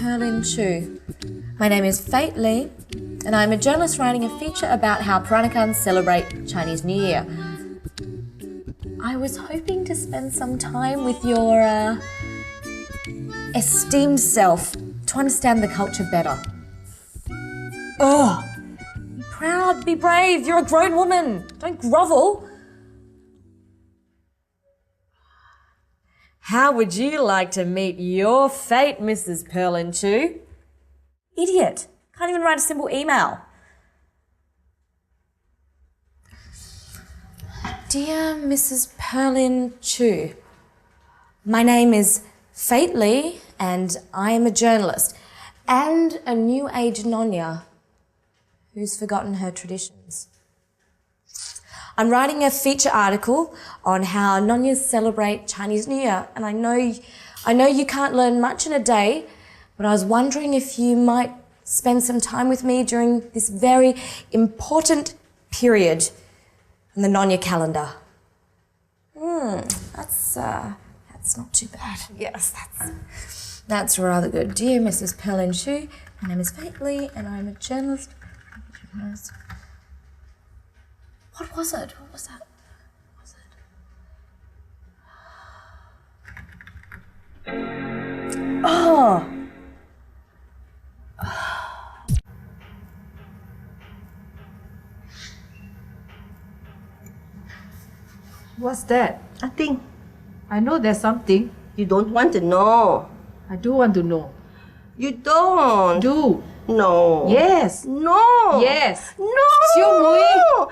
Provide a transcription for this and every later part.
Perlin Chu. My name is Fate Lee, and I'm a journalist writing a feature about how Peranakans celebrate Chinese New Year. I was hoping to spend some time with your esteemed self to understand the culture better. Oh, be proud, be brave, you're a grown woman. Don't grovel. How would you like to meet your fate, Mrs. Perlin Chu? Idiot. Can't even write a simple email. Dear Mrs. Perlin Chu, my name is Fate Lee and I am a journalist and a new age Nonya who's forgotten her traditions. I'm writing a feature article on how Nonyas celebrate Chinese New Year, and I know you can't learn much in a day, but I was wondering if you might spend some time with me during this very important period in the Nonya calendar. That's not too bad. Yes, that's rather good. Dear Mrs. Perlin Chu, my name is Fate Lee, and I'm a journalist. What was it? What was that? What was it? Oh! What's that? Nothing. I know there's something. You don't want to know. I do want to know. You don't. Do. No. Yes. No. Yes. No. Xiu Mui.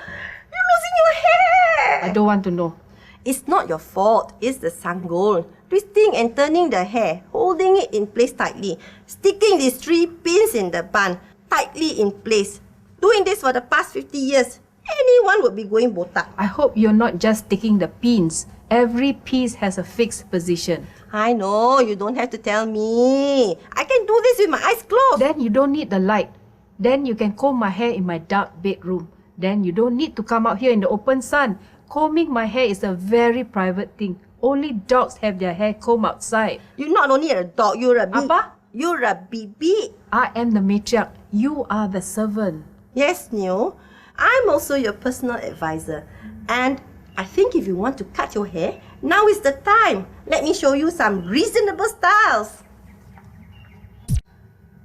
You're losing your hair. I don't want to know. It's not your fault. It's the sanggol. Twisting and turning the hair, holding it in place tightly, sticking these 3 pins in the bun tightly in place. Doing this for the past 50 years. Anyone would be going botak. I hope you're not just taking the pins. Every piece has a fixed position. I know. You don't have to tell me. I can do this with my eyes closed. Then you don't need the light. Then you can comb my hair in my dark bedroom. Then you don't need to come out here in the open sun. Combing my hair is a very private thing. Only dogs have their hair combed outside. You're not only a dog, you're a bee. Apa? You're a bibi. I am the matriarch. You are the servant. Yes, Neo. I'm also your personal advisor. And I think if you want to cut your hair, now is the time. Let me show you some reasonable styles.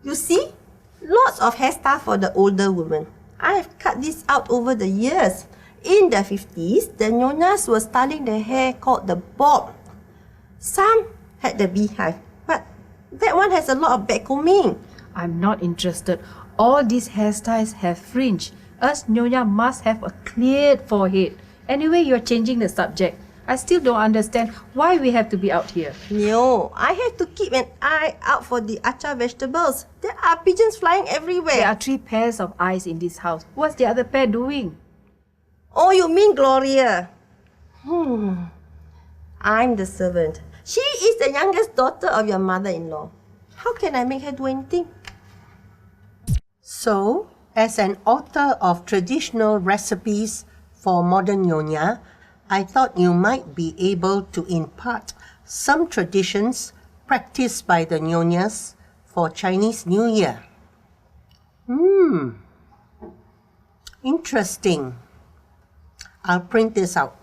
You see? Lots of hairstyles for the older women. I have cut this out over the years. In the 50s, the Nyonyas were styling their hair called the bob. Some had the beehive, but that one has a lot of back combing. I'm not interested. All these hairstyles have fringe. Us Nyonya must have a cleared forehead. Anyway, you're changing the subject. I still don't understand why we have to be out here. No, I have to keep an eye out for the acar vegetables. There are pigeons flying everywhere. There are 3 pairs of eyes in this house. What's the other pair doing? Oh, you mean Gloria? I'm the servant. She is the youngest daughter of your mother-in-law. How can I make her do anything? So, as an author of traditional recipes for modern Nyonya, I thought you might be able to impart some traditions practiced by the Nyonyas for Chinese New Year. Interesting. I'll print this out.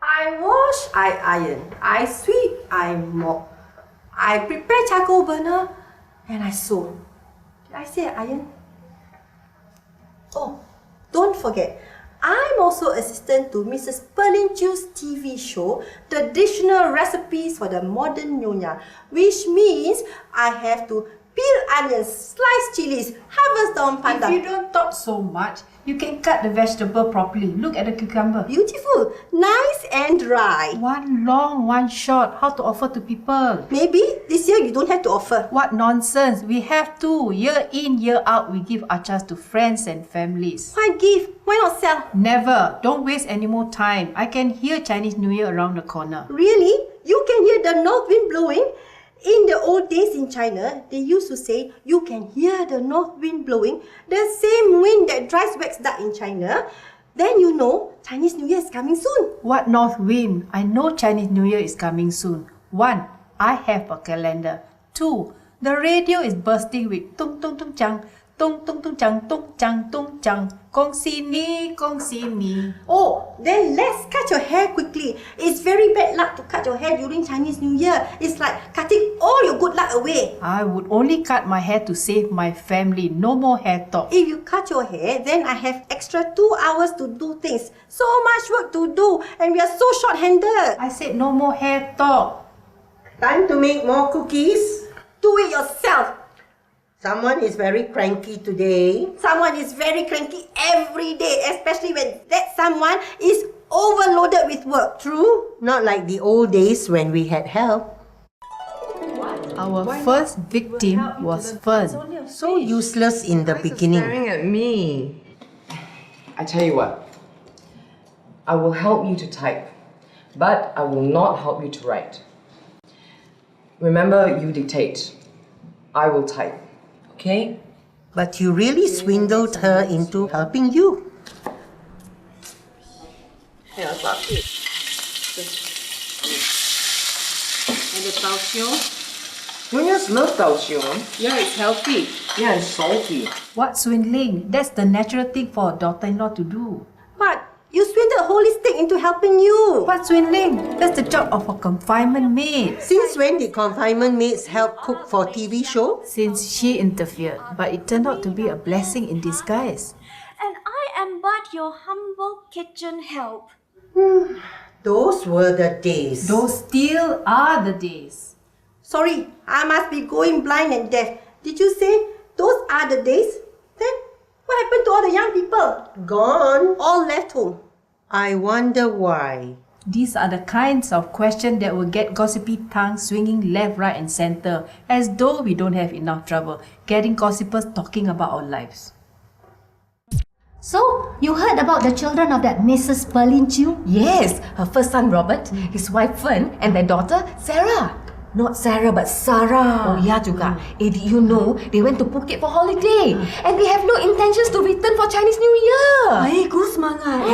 I wash, I iron, I sweep, I mop, I prepare charcoal burner, and I sew. Did I say iron? Oh, don't forget, I'm also assistant to Mrs. Perlin Chu's TV show, Traditional Recipes for the Modern Nyonya, which means I have to peel onions, slice chilies, harvest daun pandan. If you don't talk so much, you can cut the vegetable properly. Look at the cucumber. Beautiful, nice and dry. One long, one short. How to offer to people? Maybe this year you don't have to offer. What nonsense. We have to. Year in, year out, we give achars to friends and families. Why give? Why not sell? Never. Don't waste any more time. I can hear Chinese New Year around the corner. Really? You can hear the north wind blowing? In the old days in China, they used to say you can hear the north wind blowing, the same wind that drives wax duck in China. Then you know Chinese New Year is coming soon. What north wind? I know Chinese New Year is coming soon. 1. I have a calendar. 2. The radio is bursting with tung tung tung chang, tung tung tung chang, tung chang tung chang. Kong si ni, kong si ni. Oh, then let's cut your hair quickly. It's very bad luck to cut your hair during Chinese New Year. It's like cutting all your good luck away. I would only cut my hair to save my family. No more hair talk. If you cut your hair, then I have extra 2 hours to do things. So much work to do, and we are so short-handed. I said no more hair talk. Time to make more cookies. Do it yourself. Someone is very cranky today. Someone is very cranky every day, especially when that someone is overloaded with work. True, not like the old days when we had help. Our first victim was Fern. So useless in the beginning. Staring at me. I tell you what. I will help you to type, but I will not help you to write. Remember, you dictate. I will type. Okay? But you really swindled her into helping you. Yeah, that's it. And the calcium? Nyonya love calcium. Yeah, it's healthy. Yeah, it's salty. What swindling? That's the natural thing for a daughter-in-law to do. But you swindled Holy Stick into helping you. What swindling? That's the job of a confinement maid. Since when did confinement maids help cook for TV show? Since she interfered, but it turned out to be a blessing in disguise. And I am but your humble kitchen help. Those were the days. Those still are the days. Sorry, I must be going blind and deaf. Did you say those are the days? Then what happened to all the young people? Gone. All left home. I wonder why. These are the kinds of questions that will get gossipy tongues swinging left, right and center, as though we don't have enough trouble getting gossipers talking about our lives. So, you heard about the children of that Mrs. Berlin Chu? Yes, her first son Robert, his wife Fern, and their daughter Sarah. Not Sarah, but Sarah. Oh ya juga. Did you know they went to Phuket for holiday and they have no intentions to return for Chinese New Year? Bagus semangat.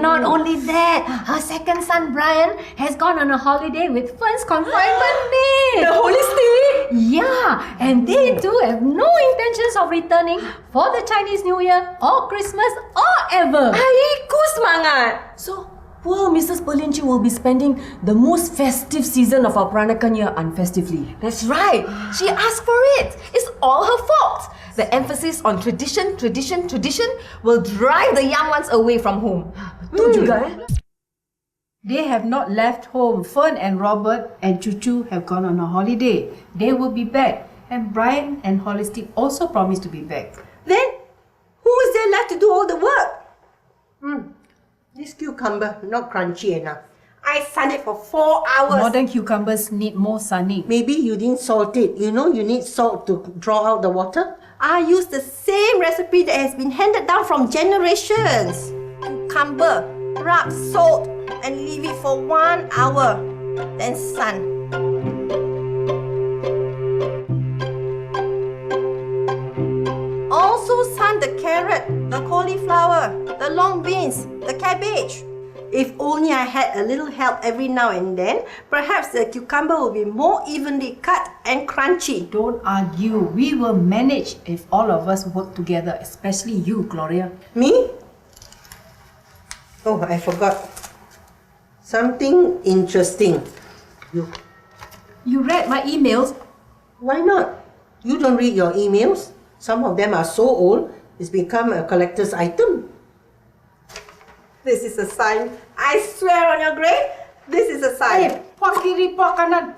Not only that, her second son Brian has gone on a holiday with Fern's confinement maid. The Holy Stick. Yeah, and they too have no intentions of returning for the Chinese New Year or Christmas or ever. Aiku semangat. So, poor Mrs. Berlin Chu will be spending the most festive season of our Peranakan year unfestively. That's right. She asked for it. It's all her fault. The emphasis on tradition will drive the young ones away from home. Betul juga They have not left home. Fern and Robert and Chuchu have gone on a holiday. They will be back. And Brian and Holistic also promised to be back. Then who is there left to do all the work? This cucumber not crunchy enough. I sunned it for 4 hours. Modern cucumbers need more sunning. Maybe you didn't salt it. You know you need salt to draw out the water. I use the same recipe that has been handed down from generations. Cucumber, rub salt and leave it for 1 hour. Then sun. Also sun the carrot, the cauliflower, the long beans, the cabbage. If only I had a little help every now and then, perhaps the cucumber will be more evenly cut and crunchy. Don't argue. We will manage if all of us work together, especially you, Gloria. Me? Oh, I forgot. Something interesting. You read my emails? Why not? You don't read your emails. Some of them are so old, it's become a collector's item. This is a sign. I swear on your grave, this is a sign. Pak kiri, pak kanan.